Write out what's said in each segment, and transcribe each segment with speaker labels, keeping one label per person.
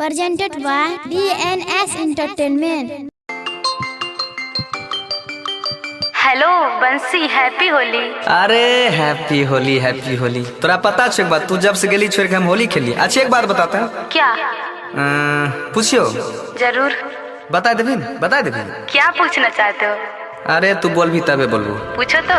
Speaker 1: presented by DNS Entertainment।
Speaker 2: Hello बंसी, happy Holi.
Speaker 3: अरे happy Holi happy Holi. तोरा पता छे एक बात, तू जब से गेली छोड़ के हम होली खेली। अच्छा एक बात बताता है।
Speaker 2: क्या?
Speaker 3: पूछियो।
Speaker 2: जरूर।
Speaker 3: बता देबे बता देबे।
Speaker 2: क्या पूछना चाहते हो?
Speaker 3: अरे तू बोल भी तबे बोलबो।
Speaker 2: पूछो तो।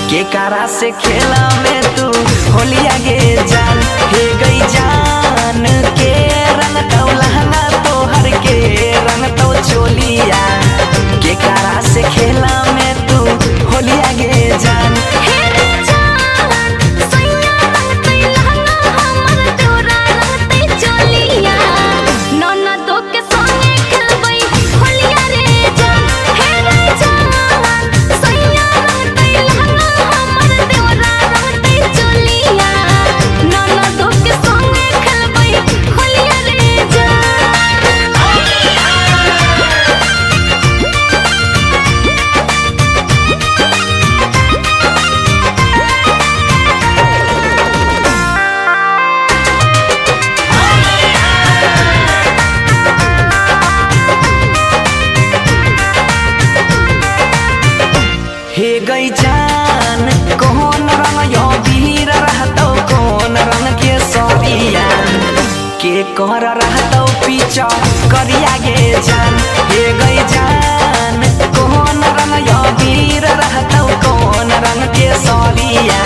Speaker 3: के कारा से खेला में तू होलिया गे जान, हे गई जान के रंग तो लहंगा तो हर के रंग तो चोलिया। के कारा से खेला में तू होलिया गे जान, हे गई जान कौन रंग यो वीर रहतो, कौन रंग के सरिया के कर रहतो पीछा करिया गे जान। हे गई जान कौन रंग यो वीर रहतो, कौन रंग के सरिया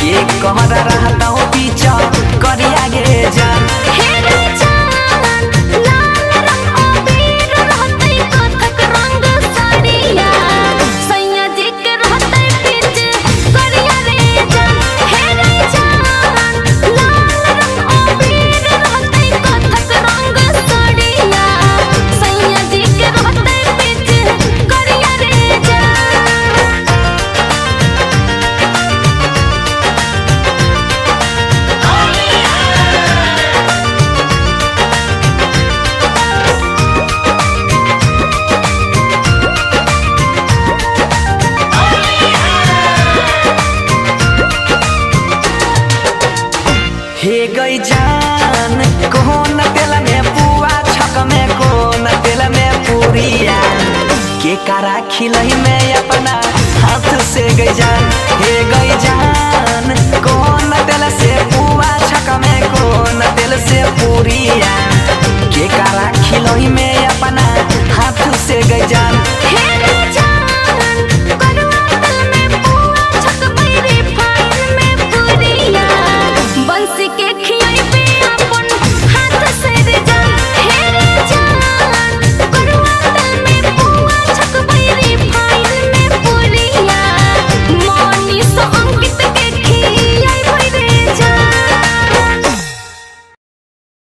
Speaker 3: के कर रहतो पीछा करिया गे जान। हे गई जान कौन तेल में पुआ छक में, कौन तेल में पूरिया के कारा खिलही में अपना हाथ से गई जान। हे गई जान कौन तेल से पुआ छक में, कौन तेल से पूरिया के कारा खिलही में अपना हाथ से गई जान।